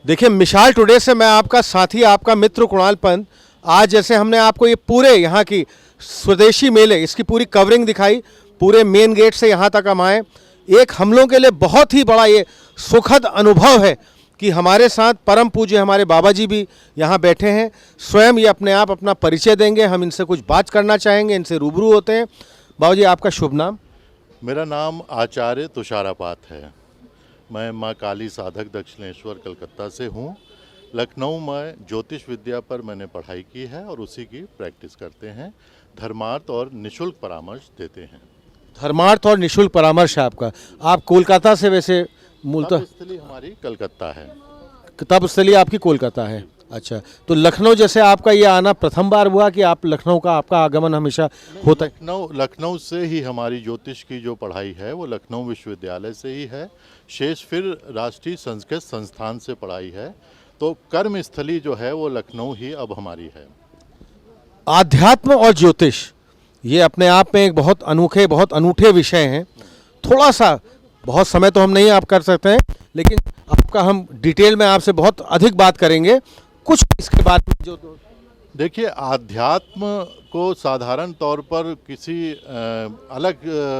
देखिए, मिसाल टुडे से मैं आपका साथी, आपका मित्र कुणाल पंत। आज जैसे हमने आपको ये पूरे यहाँ की स्वदेशी मेले, इसकी पूरी कवरिंग दिखाई, पूरे मेन गेट से यहाँ तक हम आए। एक हम लोगों के लिए बहुत ही बड़ा ये सुखद अनुभव है कि हमारे साथ परम पूज्य हमारे बाबा जी भी यहाँ बैठे हैं। स्वयं ये अपने आप अपना परिचय देंगे, हम इनसे कुछ बात करना चाहेंगे, इनसे रूबरू होते हैं। बाबा जी, आपका शुभ नाम? मेरा नाम आचार्य तुषारापात है। मैं माँ काली साधक दक्षिणेश्वर कलकत्ता से हूँ। लखनऊ में ज्योतिष विद्या पर मैंने पढ़ाई की है और उसी की प्रैक्टिस करते हैं। धर्मार्थ और निशुल्क परामर्श देते हैं। धर्मार्थ और निशुल्क परामर्श है आपका। आप कोलकाता से वैसे मूलतः? स्थली हमारी कलकत्ता है। किताब स्थली आपकी कोलकाता है। अच्छा, तो लखनऊ जैसे आपका ये आना प्रथम बार हुआ कि आप लखनऊ का आपका आगमन हमेशा होता है? लखनऊ से ही हमारी ज्योतिष की जो पढ़ाई है वो लखनऊ विश्वविद्यालय से ही है। शेष फिर राष्ट्रीय संस्कृत संस्थान से पढ़ाई है। तो कर्म स्थली जो है वो लखनऊ ही अब हमारी है। आध्यात्म और ज्योतिष ये अपने आप में एक बहुत अनोखे, बहुत अनूठे विषय हैं। थोड़ा सा, बहुत समय तो हम नहीं आप कर सकते हैं, लेकिन आपका हम डिटेल में आपसे बहुत अधिक बात करेंगे कुछ इसके बारे में। जो देखिए, आध्यात्म को साधारण तौर पर किसी अलग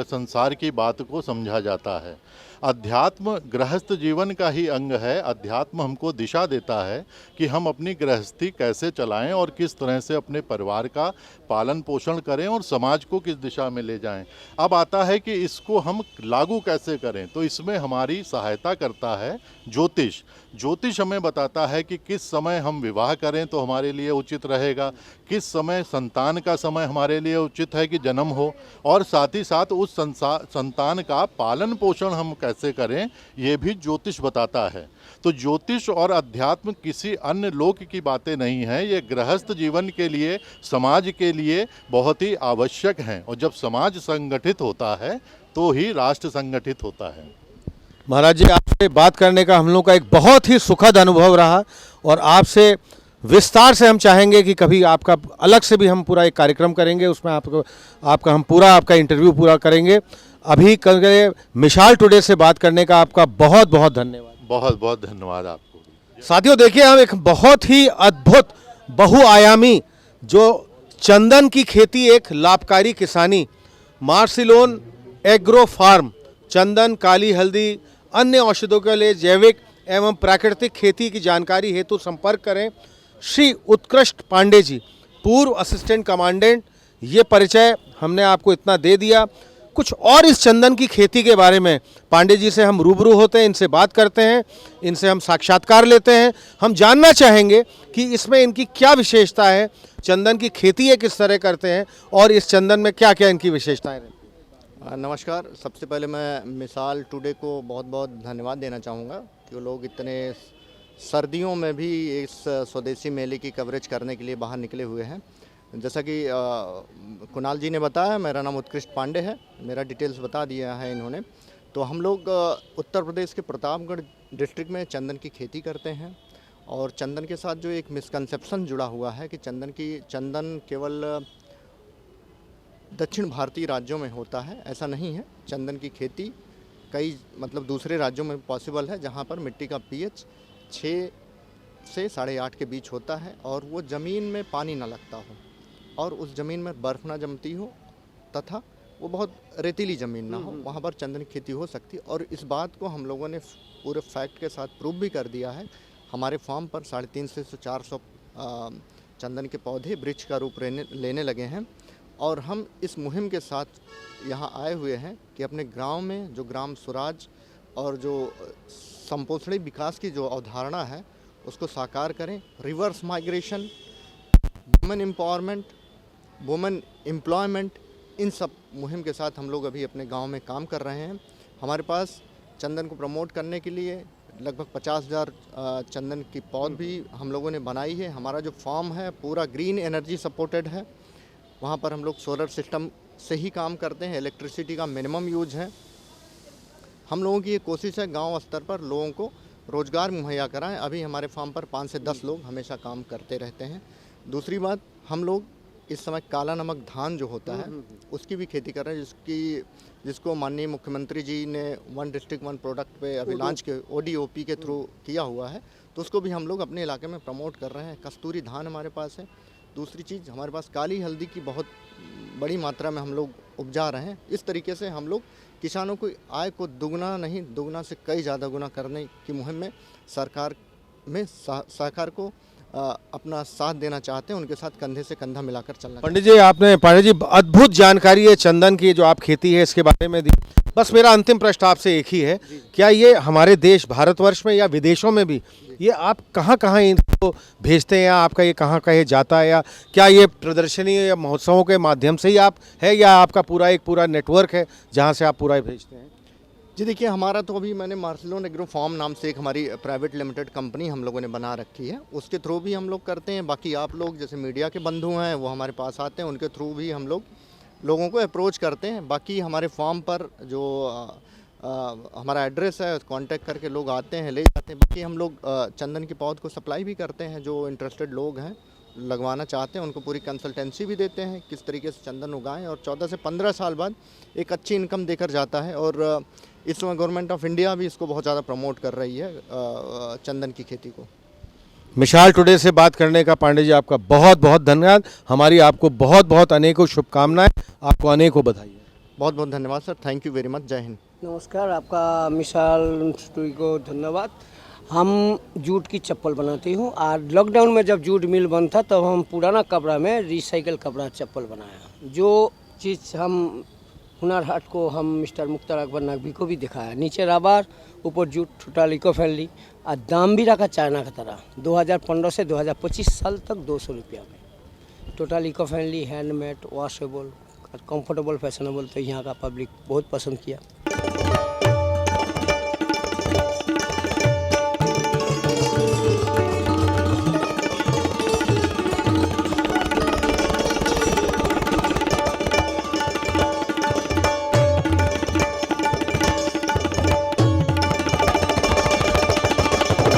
संसार की बात को समझा जाता है। अध्यात्म गृहस्थ जीवन का ही अंग है। अध्यात्म हमको दिशा देता है कि हम अपनी गृहस्थी कैसे चलाएं और किस तरह से अपने परिवार का पालन पोषण करें और समाज को किस दिशा में ले जाएं। अब आता है कि इसको हम लागू कैसे करें, तो इसमें हमारी सहायता करता है ज्योतिष। ज्योतिष हमें बताता है कि किस समय हम विवाह करें तो हमारे लिए उचित रहेगा, किस समय संतान का समय हमारे लिए उचित है कि जन्म हो, और साथ ही साथ उस संतान का पालन पोषण हम कैसे करें, ये भी ज्योतिष बताता है। तो ज्योतिष और अध्यात्म किसी अन्य लोक की बातें नहीं हैं, ये गृहस्थ जीवन के लिए, समाज के लिए बहुत ही आवश्यक हैं। और जब समाज संगठित होता है तो ही राष्ट्र संगठित होता है। महाराज जी, आपसे बात करने का हम लोग का एक बहुत ही सुखद अनुभव रहा और आपसे विस्तार से हम चाहेंगे कि कभी आपका अलग से भी हम पूरा एक कार्यक्रम करेंगे, उसमें आपका हम पूरा आपका इंटरव्यू पूरा करेंगे। अभी कल मिसाल टुडे से बात करने का आपका बहुत बहुत धन्यवाद। बहुत बहुत धन्यवाद आपको। साथियों, देखिए, हम एक बहुत ही अद्भुत बहुआयामी जो चंदन की खेती, एक लाभकारी किसानी, मार्सिलोन एग्रो फार्म, चंदन, काली हल्दी, अन्य औषधों के लिए जैविक एवं प्राकृतिक खेती की जानकारी हेतु संपर्क करें श्री उत्कृष्ट पांडे जी, पूर्व असिस्टेंट कमांडेंट। ये परिचय हमने आपको इतना दे दिया। कुछ और इस चंदन की खेती के बारे में पांडे जी से हम रूबरू होते हैं, इनसे बात करते हैं, इनसे हम साक्षात्कार लेते हैं। हम जानना चाहेंगे कि इसमें इनकी क्या विशेषता है, चंदन की खेती ये किस तरह करते हैं और इस चंदन में क्या क्या इनकी विशेषताएं हैं। नमस्कार। सबसे पहले मैं मिसाल टुडे को बहुत बहुत धन्यवाद देना चाहूँगा कि वो लोग इतने सर्दियों में भी इस स्वदेशी मेले की कवरेज करने के लिए बाहर निकले हुए हैं। जैसा कि कुणाल जी ने बताया, मेरा नाम उत्कृष्ट पांडे है, मेरा डिटेल्स बता दिया है इन्होंने। तो हम लोग उत्तर प्रदेश के प्रतापगढ़ डिस्ट्रिक्ट में चंदन की खेती करते हैं। और चंदन के साथ जो एक मिसकंसेप्शन जुड़ा हुआ है कि चंदन केवल दक्षिण भारतीय राज्यों में होता है, ऐसा नहीं है। चंदन की खेती कई दूसरे राज्यों में पॉसिबल है, जहाँ पर मिट्टी का पीएच 6 से 8.5 के बीच होता है और वो ज़मीन में पानी ना लगता हो और उस ज़मीन में बर्फ़ ना जमती हो तथा वो बहुत रेतीली ज़मीन ना हो, वहाँ पर चंदन की खेती हो सकती है। और इस बात को हम लोगों ने पूरे फैक्ट के साथ प्रूव भी कर दिया है। हमारे फार्म पर 350 से 400 चंदन के पौधे वृक्ष का रूप लेने लगे हैं। और हम इस मुहिम के साथ यहाँ आए हुए हैं कि अपने गांव में जो ग्राम स्वराज और जो संपोषणी विकास की जो अवधारणा है उसको साकार करें। Reverse migration, women empowerment, women employment, इन सब मुहिम के साथ हम लोग अभी अपने गांव में काम कर रहे हैं। हमारे पास चंदन को प्रमोट करने के लिए लगभग 50,000 चंदन की पौध भी हम लोगों ने बनाई है। हमारा जो फार्म है पूरा ग्रीन एनर्जी सपोर्टेड है। वहाँ पर हम लोग सोलर सिस्टम से ही काम करते हैं, इलेक्ट्रिसिटी का मिनिमम यूज है। हम लोगों की ये कोशिश है गांव स्तर पर लोगों को रोज़गार मुहैया कराएं। अभी हमारे फार्म पर 5 से 10 लोग हमेशा काम करते रहते हैं। दूसरी बात, हम लोग इस समय काला नमक धान जो होता है उसकी भी खेती कर रहे हैं, जिसको माननीय मुख्यमंत्री जी ने 1 डिस्ट्रिक्ट 1 प्रोडक्ट पे अभी लॉन्च के ODOP के थ्रू किया हुआ है। तो तो उसको भी हम लोग अपने इलाके में प्रमोट कर रहे हैं। कस्तूरी धान हमारे पास है। दूसरी चीज़ हमारे पास काली हल्दी की बहुत बड़ी मात्रा में हम लोग उपजा रहे हैं। इस तरीके से हम लोग किसानों की आय को दुगना नहीं, दुगना से कई ज़्यादा गुना करने की मुहिम में सरकार में सरकार को अपना साथ देना चाहते हैं। उनके साथ कंधे से कंधा मिलाकर चलना। पंडित जी अद्भुत जानकारी है चंदन की, जो आप खेती है इसके बारे में दी। बस मेरा अंतिम प्रश्न आपसे एक ही है, क्या ये हमारे देश भारतवर्ष में या विदेशों में भी ये आप कहाँ कहाँ इनको भेजते हैं, या आपका ये कहाँ कहीं जाता है, या क्या ये प्रदर्शनी या महोत्सवों के माध्यम से ही आप है, या आपका पूरा नेटवर्क है जहाँ से आप पूरा भेजते हैं? जी देखिए, हमारा तो अभी मैंने मार्सिलोन एग्रो फार्म नाम से एक हमारी प्राइवेट लिमिटेड कंपनी हम लोगों ने बना रखी है, उसके थ्रू भी हम लोग करते हैं। बाकी आप लोग जैसे मीडिया के बंधु हैं वो हमारे पास आते हैं, उनके थ्रू भी हम लोग लोगों को अप्रोच करते हैं। बाकी हमारे फार्म पर जो हमारा एड्रेस है कांटेक्ट करके लोग आते हैं, ले जाते हैं। बाकी हम लोग चंदन के पौध को सप्लाई भी करते हैं। जो इंटरेस्टेड लोग हैं लगवाना चाहते हैं उनको पूरी कंसल्टेंसी भी देते हैं किस तरीके से चंदन उगाएं, और 14 से 15 साल बाद एक अच्छी इनकम देकर जाता है। और इस समय गवर्नमेंट ऑफ इंडिया भी इसको बहुत ज़्यादा प्रमोट कर रही है चंदन की खेती को। मिसाल टुडे से बात करने का पांडे जी आपका बहुत बहुत धन्यवाद। हमारी आपको बहुत बहुत अनेकों शुभकामनाएं, आपको अनेकों बधाई। बहुत बहुत धन्यवाद sir, thank you very much, जय हिंद। नमस्कार, आपका मिसाल इंस्टीट्यूट को धन्यवाद। हम जूट की चप्पल बनाती हूँ, और लॉकडाउन में जब जूट मिल बंद था तब हम पुराना कपड़ा में रिसाइकल कपड़ा चप्पल बनाया। जो चीज़ हम हुनर हाट को हम मिस्टर मुख्तार अकबर नकवी को भी दिखाया। नीचे रबर, ऊपर जूट, टोटल इको फ्रेंडली, और दाम भी रखा चाइना की तरह। 2015 से 2025 साल तक 200 रुपया में। Total eco friendly, handmade, washable, comfortable, fashionable. तो यहाँ का पब्लिक बहुत पसंद किया।